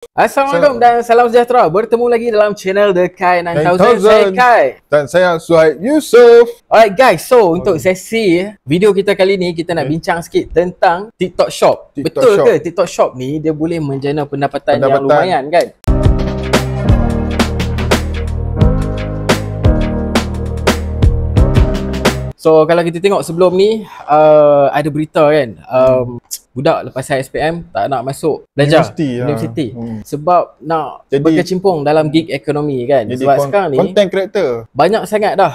Assalamualaikum dan salam sejahtera. Bertemu lagi dalam channel The Kai 9000. Saya Kai dan saya Suhaib Yusof. Alright guys, so untuk sesi video kita kali ni kita nak bincang sikit tentang TikTok Shop. Betul Shop. ke TikTok Shop ni dia boleh menjana pendapatan yang lumayan kan? So kalau kita tengok sebelum ni ada berita kan, budak lepas SPM tak nak masuk belajar universiti sebab nak berkecimpung dalam gig ekonomi kan. Sebab sekarang ni content creator banyak sangat dah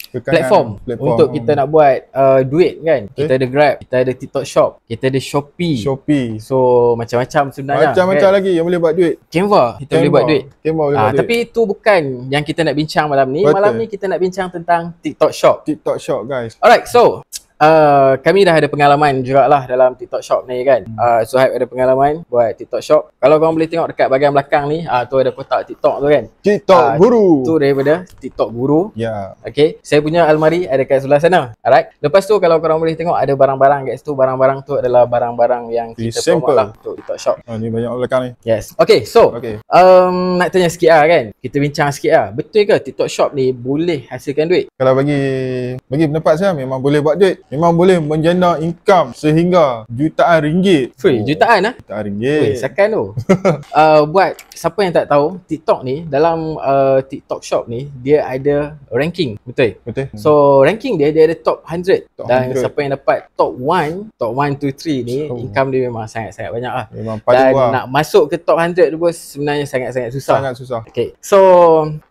platform untuk kita nak buat duit kan. Kita ada Grab, kita ada TikTok Shop, kita ada Shopee. So macam-macam sebenarnya. Macam-macam kan? lagi yang boleh buat duit. Canva kita boleh buat duit. Canva boleh buat duit. Tapi itu bukan yang kita nak bincang malam ni. Betul. Malam ni kita nak bincang tentang TikTok Shop. TikTok Shop guys. Alright, so kami dah ada pengalaman jugalah dalam TikTok Shop ni kan. Suhaib ada pengalaman buat TikTok Shop. Kalau korang boleh tengok dekat bahagian belakang ni, tu ada kotak TikTok tu kan. TikTok Guru. Tu daripada TikTok Guru. Ya. Okay, saya punya almari ada kat sebelah sana. Alright. Lepas tu kalau korang boleh tengok ada barang-barang kat situ. Barang-barang tu adalah barang-barang yang kita promote lah untuk TikTok Shop. Ni banyak belakang ni. Yes. Okay, so nak tanya sikit lah kan. Kita bincang sikit lah. Betul ke TikTok Shop ni boleh hasilkan duit? Kalau bagi pendapat saya memang boleh buat duit. Memang boleh menjana income sehingga jutaan ringgit. Jutaan lah? Jutaan ringgit. Sakan tu. Buat siapa yang tak tahu, TikTok ni dalam TikTok Shop ni dia ada ranking, betul? Betul. So ranking dia ada top 100 dan 100. siapa yang dapat top 1 to 3 ni income dia memang sangat-sangat banyak lah. Memang dan nak masuk ke top 100 tu pun sebenarnya sangat-sangat susah. Sangat susah. Okay. So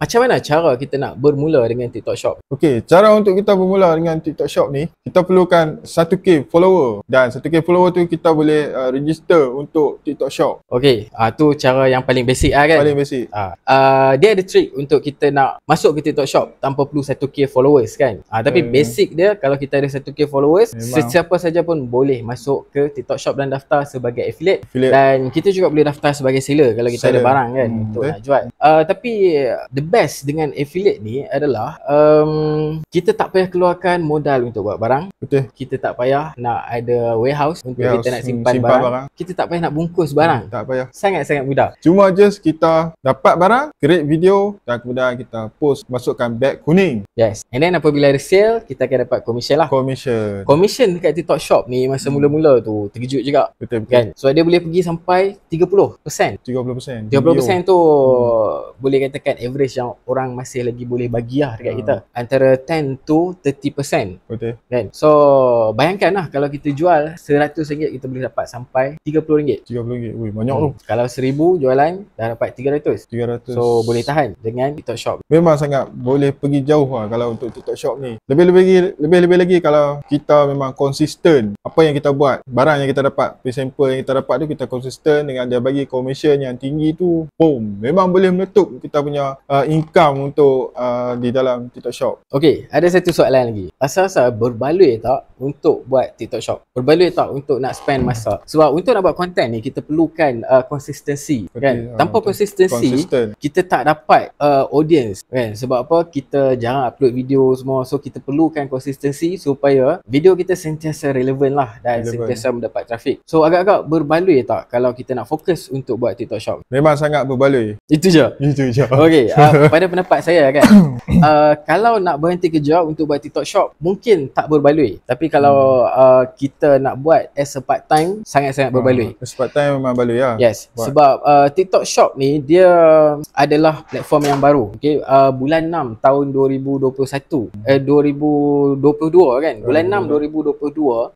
macam mana cara kita nak bermula dengan TikTok Shop? Okay, cara untuk kita bermula dengan TikTok Shop ni, kita perlukan 1k follower dan 1k follower tu kita boleh register untuk TikTok Shop. Okay, tu cara yang paling basic lah kan? Paling basic. Dia ada trick untuk kita nak masuk ke TikTok Shop tanpa perlu 1k followers kan. Tapi basic dia kalau kita ada 1k followers, sesiapa saja pun boleh masuk ke TikTok Shop dan daftar sebagai affiliate. Dan kita juga boleh daftar sebagai seller kalau kita ada barang kan untuk nak jual. Tapi the best dengan affiliate ni adalah kita tak payah keluarkan modal untuk buat barang. Betul. Kita tak payah nak ada warehouse untuk kita nak simpan barang. Kita tak payah nak bungkus barang. Tak payah. Sangat-sangat mudah. Cuma just kita dapat barang, create video dan kemudian kita post, masukkan bag kuning. Yes. And then apabila ada sale, kita akan dapat commission lah. Commission dekat TikTok Shop ni masa mula-mula tu terkejut juga. Betul. Kan? So dia boleh pergi sampai 30%. 30% tu boleh katakan average yang orang masih lagi boleh bagi lah dekat kita. Antara 10 to 30%. Betul. Kan? So bayangkan lah kalau kita jual RM100 kita boleh dapat sampai RM30. RM30. Wih, banyak tu. Kalau RM1000 jualan dah dapat RM300. So boleh tahan dengan TikTok Shop. Memang sangat boleh pergi jauh lah kalau untuk TikTok Shop ni. Lebih-lebih lagi kalau kita memang konsisten apa yang kita buat, barang yang kita dapat, sample yang kita dapat tu kita konsisten dengan dia bagi commission yang tinggi tu, boom, memang boleh meletup kita punya income untuk di dalam TikTok Shop. Okay, ada satu soalan lagi. Asal-asal berbaloi tak untuk buat TikTok Shop? Berbaloi tak untuk nak spend masa? Sebab untuk nak buat konten ni kita perlukan konsistensi kan. Tanpa konsistensi kita tak dapat audience kan. Sebab apa? Kita jarang upload video semua. So kita perlukan konsistensi supaya video kita sentiasa relevan lah dan sentiasa mendapat trafik. So agak-agak berbaloi tak kalau kita nak fokus untuk buat TikTok Shop? Memang sangat berbaloi. Itu je. Okay, pada pendapat saya kan, kalau nak berhenti kerja untuk buat TikTok Shop mungkin tak berbaloi. Tapi kalau kita nak buat as a part time, sangat-sangat berbaloi. As part time memang baloi lah. Yes, sebab TikTok Shop ni dia adalah platform yang baru. Okay, bulan 6 tahun 2022 kan. Bulan 6 2022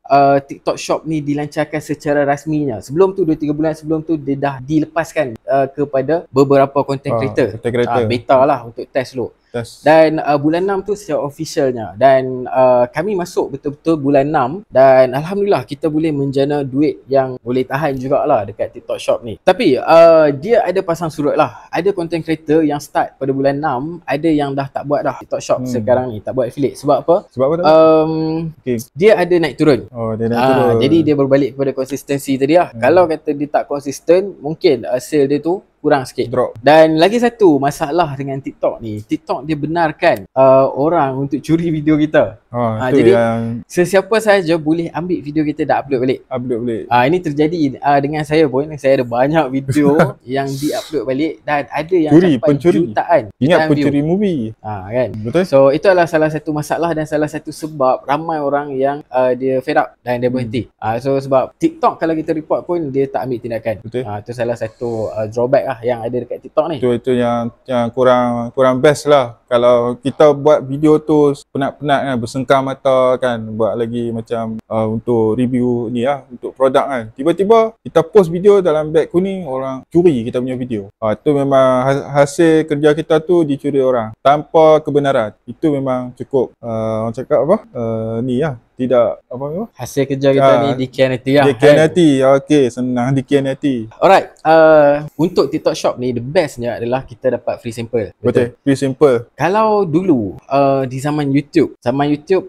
TikTok Shop ni dilancarkan secara rasminya. Sebelum tu 2-3 bulan sebelum tu dia dah dilepaskan kepada beberapa content creator. Beta lah untuk test dulu. Dan bulan 6 tu secara officialnya. Dan kami masuk betul-betul bulan 6 dan alhamdulillah kita boleh menjana duit yang boleh tahan jugalah dekat TikTok Shop ni. Tapi dia ada pasang surut lah. Ada content creator yang start pada bulan 6, ada yang dah tak buat dah TikTok Shop sekarang ni, tak buat affiliate. Sebab apa? Dia ada naik turun. Dia naik turun. Jadi dia berbalik kepada konsistensi tadi lah. Kalau kata dia tak konsisten, mungkin sale dia tu kurang sikit. Drop. Dan lagi satu masalah dengan TikTok ni, TikTok dia benarkan orang untuk curi video kita. Itu Jadi yang sesiapa saja boleh ambil video kita dah upload balik. upload balik. Ini terjadi dengan saya pun. Saya ada banyak video yang di-upload balik dan ada yang sampai pencuri. jutaan. Ingat jutaan view. pencuri movie. Kan? Betul? So itu adalah salah satu masalah dan salah satu sebab ramai orang yang dia fed up dan dia berhenti. So sebab TikTok kalau kita report pun dia tak ambil tindakan. Betul. Itu salah satu drawback lah yang ada dekat TikTok ni. Itu yang kurang best lah. Kalau kita buat video tu penat-penat kan, bersengkam mata kan, buat lagi macam untuk review ni lah, untuk produk kan. Tiba-tiba kita post video dalam beg kuning, orang curi kita punya video. Itu memang hasil kerja kita tu dicuri orang tanpa kebenaran. Itu memang cukup orang cakap apa? Ni lah. Tidak apa hasil kerja kita ni dikhianati lah. Dikhianati. Okey, senang dikhianati. Alright, untuk TikTok Shop ni the bestnya adalah kita dapat free sample. Betul. Free sample. Kalau dulu di zaman YouTube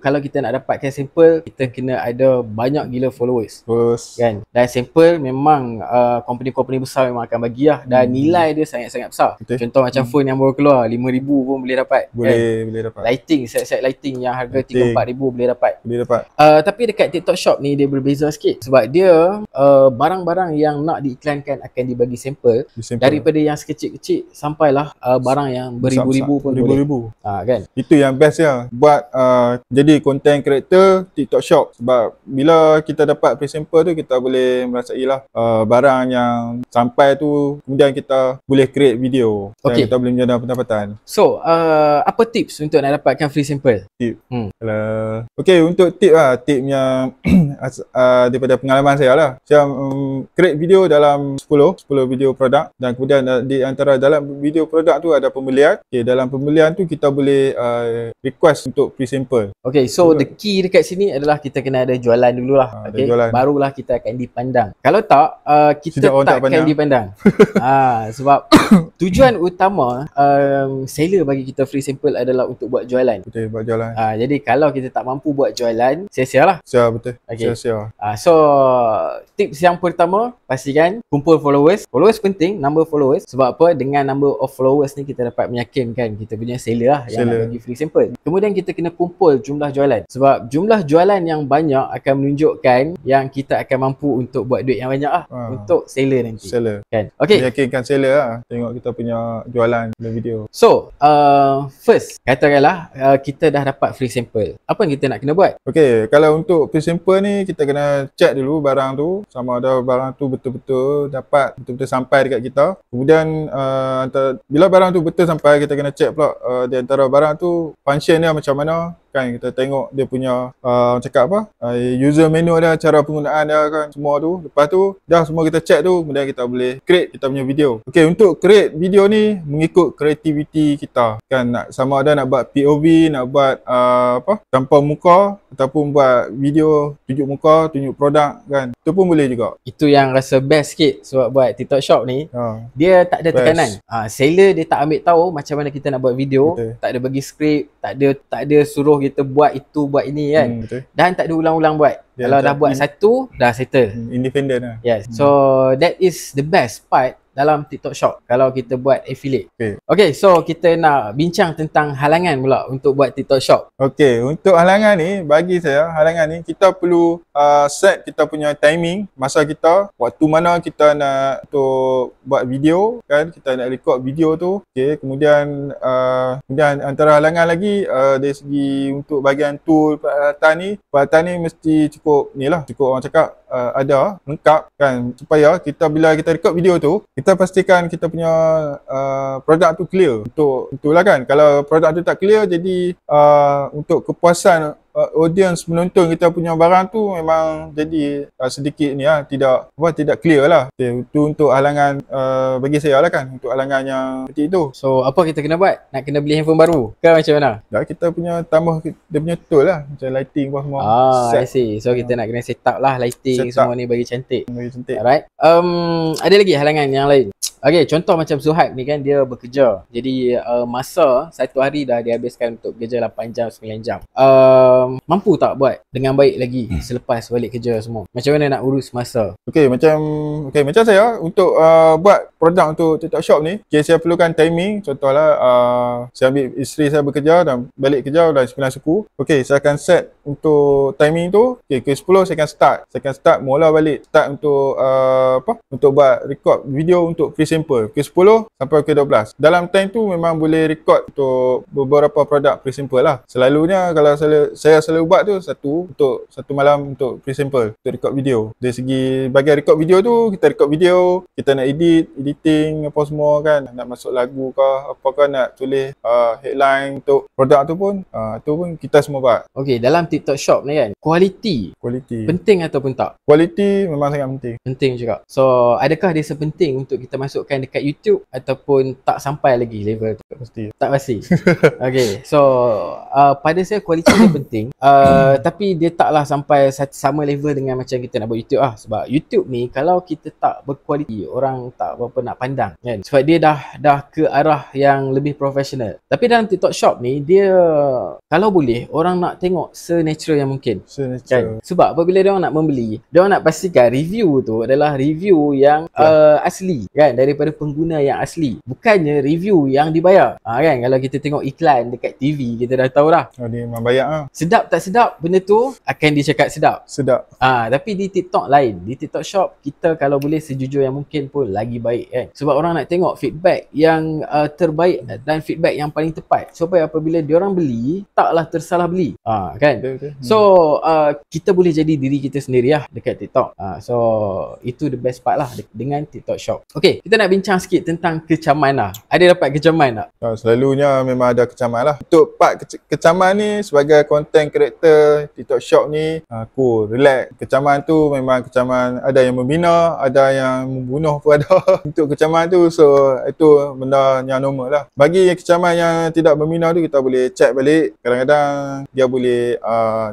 kalau kita nak dapatkan sample, kita kena ada banyak gila followers. Terus Kan? Dan sample memang company-company besar memang akan bagi lah, dan nilai dia sangat-sangat besar. Betul. Contoh macam phone yang baru keluar 5,000 pun boleh dapat. boleh dapat. Lighting, set lighting yang harga 3-4,000 boleh dapat. Boleh dapat. Tapi dekat TikTok Shop ni dia berbeza sikit sebab dia barang-barang yang nak diiklankan akan dibagi sampel daripada yang sekecil-kecil sampailah barang yang beribu-ribu pun boleh. Kan? Itu yang best ya. Buat jadi content creator TikTok Shop, sebab bila kita dapat free sample tu kita boleh merasailah barang yang sampai tu, kemudian kita boleh create video dan kita boleh menjana pendapatan. So apa tips untuk nak dapatkan free sample? Tip. Untuk tip tipnya daripada pengalaman saya lah. Saya create video dalam 10 video produk, dan kemudian di antara dalam video produk tu ada pembelian. Dalam pembelian tu kita boleh request untuk free sample. So the key dekat sini adalah kita kena ada jualan dululah. Barulah kita akan dipandang. Kalau tak kita tak akan dipandang. Sebab tujuan utama seller bagi kita free sample adalah untuk buat jualan. Betul, buat jualan. Jadi kalau kita tak mampu buat jualan, sia-sia lah. Betul. Sia-sia. So tips yang pertama, pastikan kumpul followers. Followers penting, number followers. Sebab apa? Dengan number of followers ni kita dapat meyakinkan kita punya seller lah yang nak bagi free sample. Kemudian kita kena kumpul jumlah jualan. Sebab jumlah jualan yang banyak akan menunjukkan yang kita akan mampu untuk buat duit yang banyak lah untuk seller nanti. Kan? Meyakinkan seller lah. Tengok kita punya jualan dalam video. So first, katakanlah kita dah dapat free sample. Apa yang kita nak kena buat? Kalau untuk free sample ni kita kena check dulu barang tu, sama ada barang tu betul-betul sampai dekat kita. Kemudian bila barang tu betul sampai, kita kena check pula di antara barang tu function dia macam mana. Kan kita tengok dia punya cakap apa, user menu dia, cara penggunaan dia kan, semua tu. Lepas tu dah semua kita check tu, kemudian kita boleh create kita punya video. Untuk create video ni mengikut kreativiti kita kan, sama ada nak buat POV, nak buat tanpa muka, ataupun buat video tunjuk muka, tunjuk produk kan, itu pun boleh juga. Itu yang rasa best sikit sebab buat TikTok Shop ni, dia tak ada tekanan. Seller dia tak ambil tahu macam mana kita nak buat video. Tak ada bagi skrip, tak ada suruh kita buat itu, buat ini kan. Dan tak ada ulang-ulang buat. Kalau dah buat satu, dah settle. Independent lah. Yes. So that is the best part dalam TikTok Shop kalau kita buat affiliate. So kita nak bincang tentang halangan pula untuk buat TikTok Shop. Untuk halangan ni, bagi saya halangan ni kita perlu set kita punya timing, masa kita, waktu mana kita nak untuk buat video kan, kita nak record video tu. Kemudian antara halangan lagi dari segi untuk bahagian tool peralatan ni mesti cukup orang cakap ada lengkap kan, supaya kita bila kita record video tu, kita pastikan kita punya produk tu clear. Itulah kan, kalau produk tu tak clear, jadi untuk kepuasan audience menonton kita punya barang tu memang jadi sedikit ni tidak clear lah. Itu untuk halangan bagi saya lah kan, untuk halangan yang seperti itu. So apa kita kena buat? Nak kena beli handphone baru ke macam mana? Kita punya tambah dia punya tool lah, macam lighting apa semua. I see. So kita nak kena set up lah lighting semua ni bagi cantik. Alright. Ada lagi halangan yang lain? Contoh macam Suhaib ni kan, dia bekerja. Jadi masa satu hari dah dihabiskan untuk kerja 8 jam, 9 jam. mampu tak buat dengan baik lagi selepas balik kerja semua? Macam mana nak urus masa? Macam saya untuk buat produk untuk TikTok Shop ni, saya perlukan timing. Contohlah saya ambil isteri saya bekerja dan balik kerja dah 9 suku. Saya akan set untuk timing tu. Ke 10 saya akan start mula balik untuk untuk buat record video untuk pre-sample. Ke 10 sampai ke 12. Dalam time tu memang boleh record untuk beberapa produk pre-sample lah. Selalunya kalau saya selalu buat tu satu malam untuk pre-sample, untuk record video. Dari segi bagian record video tu, kita record video, kita nak editing apa semua kan, nak masuk lagu ke apa ke, nak tulis headline untuk produk tu pun kita semua buat. Okey, dalam TikTok Shop ni kan, kualiti penting ataupun tak? Kualiti memang sangat penting. Penting juga. So, adakah dia sepenting untuk kita masukkan dekat YouTube ataupun tak sampai lagi level tu? Tak pasti. Okey, so pada saya kualiti dia penting. Tapi dia taklah sampai sama level dengan macam kita nak buat YouTube lah. Sebab YouTube ni kalau kita tak berkualiti, orang tak berapa nak pandang kan. Sebab dia dah ke arah yang lebih profesional. Tapi dalam TikTok Shop ni, dia kalau boleh orang nak tengok se-natural yang mungkin. Kan? Sebab apabila dia orang nak membeli, dia orang nak pastikan review tu adalah review yang asli kan, daripada pengguna yang asli. Bukannya review yang dibayar. Kan, kalau kita tengok iklan dekat TV, kita dah tahu dah. Dia memang bayar lah. Sedap tak sedap, benda tu akan dicakap sedap. Tapi di TikTok lain, di TikTok Shop kita kalau boleh sejujur yang mungkin pun lagi baik kan. Sebab orang nak tengok feedback yang terbaik dan feedback yang paling tepat, supaya apabila diorang beli, taklah tersalah beli. Kan? Betul. So kita boleh jadi diri kita sendiri lah dekat TikTok. So itu the best part lah dengan TikTok Shop. Okay, kita nak bincang sikit tentang kecaman lah. Ada dapat kecaman tak? Selalunya memang ada kecaman lah. Untuk part kecaman ni, sebagai content creator TikTok Shop ni, aku relax. Kecaman tu memang kecaman, ada yang membina, ada yang membunuh pun ada. Untuk kecaman tu, so itu benda yang normal lah. Bagi kecaman yang tidak membina tu, kita boleh check balik. Kadang-kadang dia boleh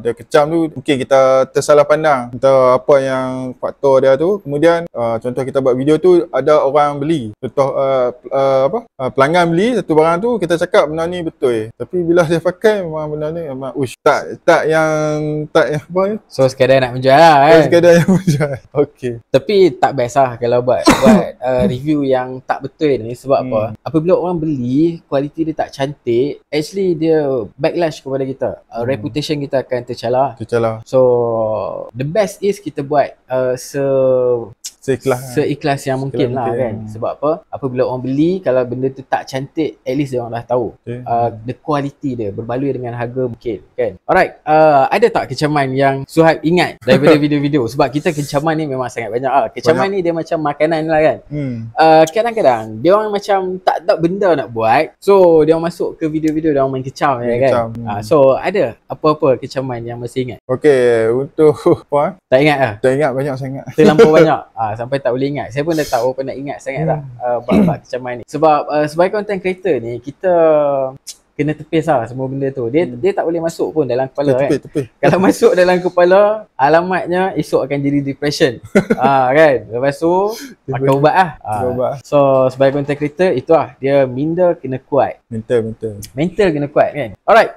dia kecam tu, mungkin kita tersalah pandang entah apa yang faktor dia tu. Kemudian contoh kita buat video tu, ada orang beli, contoh pelanggan beli satu barang tu, kita cakap benda ni betul, tapi bila dia pakai memang benda ni memang tak yang apa ya. So sekadar nak menjual lah kan. Sekadar yang menjual. Okey. Tapi tak best lah kalau buat review yang tak betul ni. Sebab apa? Apabila orang beli, kualiti dia tak cantik, actually dia backlash kepada kita. Reputation kita akan tercalar. So the best is kita buat seikhlas yang mungkin lah kan. Sebab apa? Apabila orang beli, kalau benda tu tak cantik, at least dia orang dah tahu the quality dia berbaloi dengan harga mungkin kan. Alright, ada tak kecaman yang Suhaib ingat daripada video-video? Sebab kita kecaman ni memang sangat banyak lah. Kecaman ni dia macam makanan lah kan. Kadang-kadang dia orang macam tak tahu benda nak buat, so dia orang masuk ke video-video, dia orang main kecam kan. So ada apa-apa kecaman yang masih ingat? Okey, untuk apa? Tak ingat lah? Tak ingat banyak sangat. Terlampau banyak. Sampai tak boleh ingat. Saya pun dah tak nak ingat sangat lah bab kecaman ni. Sebab sebagai content creator ni, kita kena tepis lah semua benda tu. Dia tak boleh masuk pun dalam kepala kan. Kalau masuk dalam kepala, alamatnya esok akan jadi depression. Kan. Lepas tu makan ubat lah. So sebagai content creator, itu lah, dia minda kena kuat. Mental kena kuat kan. Alright.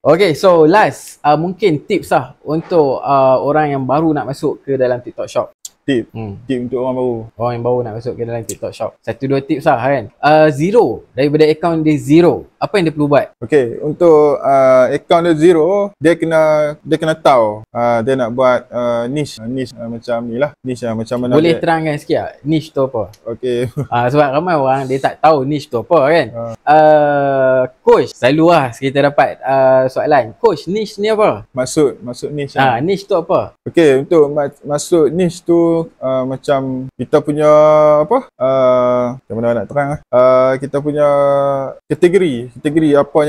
Okay, so last mungkin tips lah untuk orang yang baru nak masuk ke dalam TikTok Shop. Tip untuk orang yang baru nak masuk ke dalam TikTok Shop. 1-2 tips lah kan. Zero, daripada account dia zero, apa yang dia perlu buat? Okay, untuk account dia zero, dia kena tahu dia nak buat niche macam ni lah. Niche macam mana. Boleh terangkan sikit tak niche tu apa? Okay. Sebab ramai orang dia tak tahu niche tu apa kan. Coach, selalu lah kita dapat soalan, Coach, niche ni apa? Maksud niche niche tu apa? Okay, untuk maksud niche tu macam kita punya macam mana nak terang kita punya kategori apa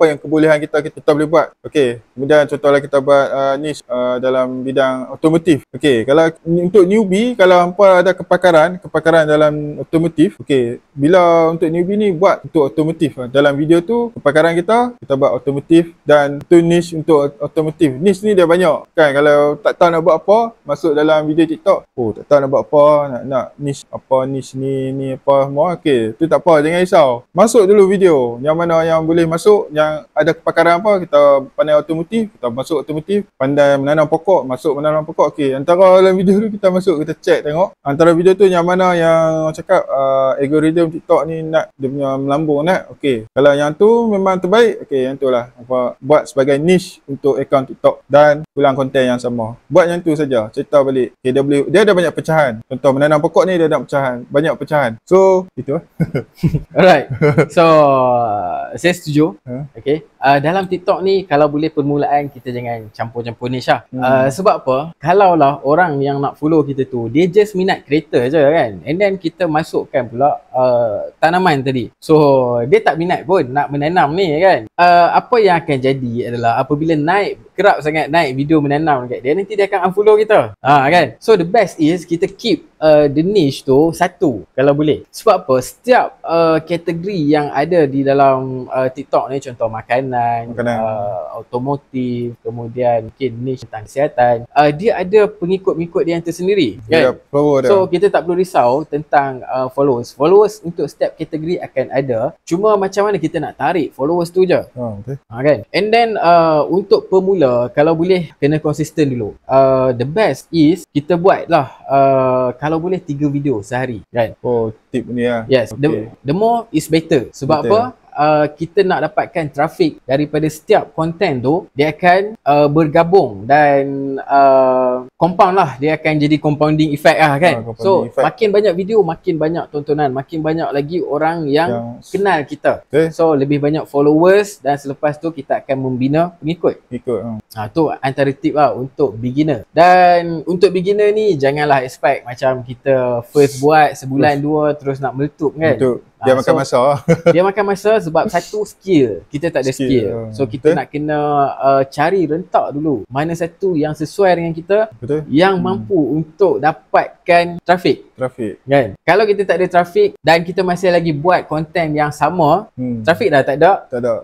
yang kebolehan kita boleh buat. Okey, kemudian contohlah kita buat niche dalam bidang otomotif. Okey, kalau untuk newbie, kalau hangpa ada kepakaran dalam otomotif, okey, bila untuk newbie ni buat untuk otomotif, dalam video tu kepakaran kita buat otomotif dan tu niche untuk otomotif. Niche ni dia banyak kan. Kalau tak tahu nak buat apa, masuk dalam video TikTok, tak tahu nak buat apa, nak niche apa, niche ni apa semua, okey, tu tak apa, jangan risau. Masuk dulu perlu video. Yang mana yang boleh masuk, yang ada kepakaran apa, kita pandai otomotif, kita masuk otomotif. Pandai menanam pokok, masuk menanam pokok. Okey, antara dalam video tu kita masuk, kita check tengok. Antara video tu yang mana yang cakap algoritma TikTok ni nak dia punya melambung nak. Okey, kalau yang tu memang terbaik, okey, yang tu lah. Apa, buat sebagai niche untuk akaun TikTok dan ulang konten yang sama. Buat yang tu saja. Cerita balik KW, dia ada banyak pecahan. Contoh menanam pokok ni dia ada pecahan, banyak pecahan. So, itu lah. Alright. So, saya setuju. Okay. Dalam TikTok ni, kalau boleh permulaan kita jangan campur-campur niche lah. Sebab apa? Kalaulah orang yang nak follow kita tu, dia just minat creator je kan. And then kita masukkan pula tanaman tadi. So, dia tak minat pun nak menanam ni kan. Apa yang akan jadi adalah apabila kerap sangat naik video menanam dekat dia, nanti dia akan unfollow kita. Kan? So, the best is kita keep the niche tu satu kalau boleh. Sebab apa? Setiap kategori yang ada di dalam TikTok ni, contoh makanan. Otomotif, kemudian mungkin niche tentang kesihatan, dia ada pengikut-pengikut dia yang tersendiri kan? So kita tak perlu risau tentang followers untuk setiap kategori akan ada. Cuma macam mana kita nak tarik followers tu je. Kan? And then untuk pemula, kalau boleh kena konsisten dulu. The best is kita buatlah kalau boleh 3 video sehari kan. Tip ni lah. Yes, the more is better. Sebab apa? Kita nak dapatkan trafik daripada setiap konten tu, dia akan bergabung dan compound lah, dia akan jadi compounding effect lah kan. So effect. Makin banyak video, makin banyak tontonan, makin banyak lagi orang yang kenal kita. So lebih banyak followers dan selepas tu kita akan membina pengikut. Tu antara tip lah untuk beginner. Dan untuk beginner ni janganlah expect macam kita first buat sebulan dua terus nak meletup kan. Dia makan masa. Dia makan masa sebab satu skill. Kita tak ada skill. So kita nak kena cari rentak dulu. Mana satu yang sesuai dengan kita, yang mampu untuk dapatkan trafik. Kan? Kalau kita tak ada trafik dan kita masih lagi buat konten yang sama, trafik dah tak ada.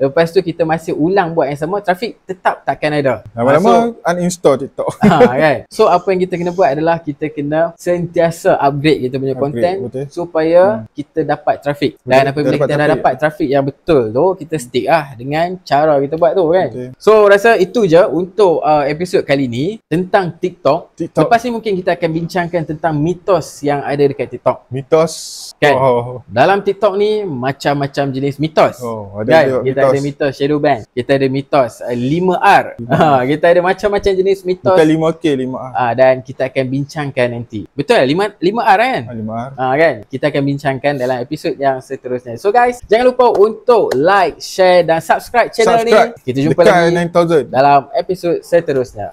Lepas tu kita masih ulang buat yang sama, trafik tetap takkan ada. Lama-lama uninstall TikTok. Kan? So apa yang kita kena buat adalah kita kena sentiasa upgrade kita punya konten supaya kita dapat trafik. Dan apabila kita dah dapat trafik yang betul tu, kita stick lah dengan cara kita buat tu kan. So rasa itu je untuk episod kali ni tentang TikTok. Lepas ni mungkin kita akan bincangkan tentang mitos yang ada dekat TikTok. Mitos kan? Dalam TikTok ni macam-macam jenis mitos. Kan? Kita ada mitos shadow ban, kita ada mitos 5R. Kita ada macam-macam jenis mitos. Bukan 5K, 5R. Dan kita akan bincangkan nanti. Betul 5R kan? 5R. Kan? Kita akan bincangkan dalam episod yang seterusnya. So guys, jangan lupa untuk like, share dan subscribe channel ni. Kita jumpa lagi 9,000 dalam episod seterusnya.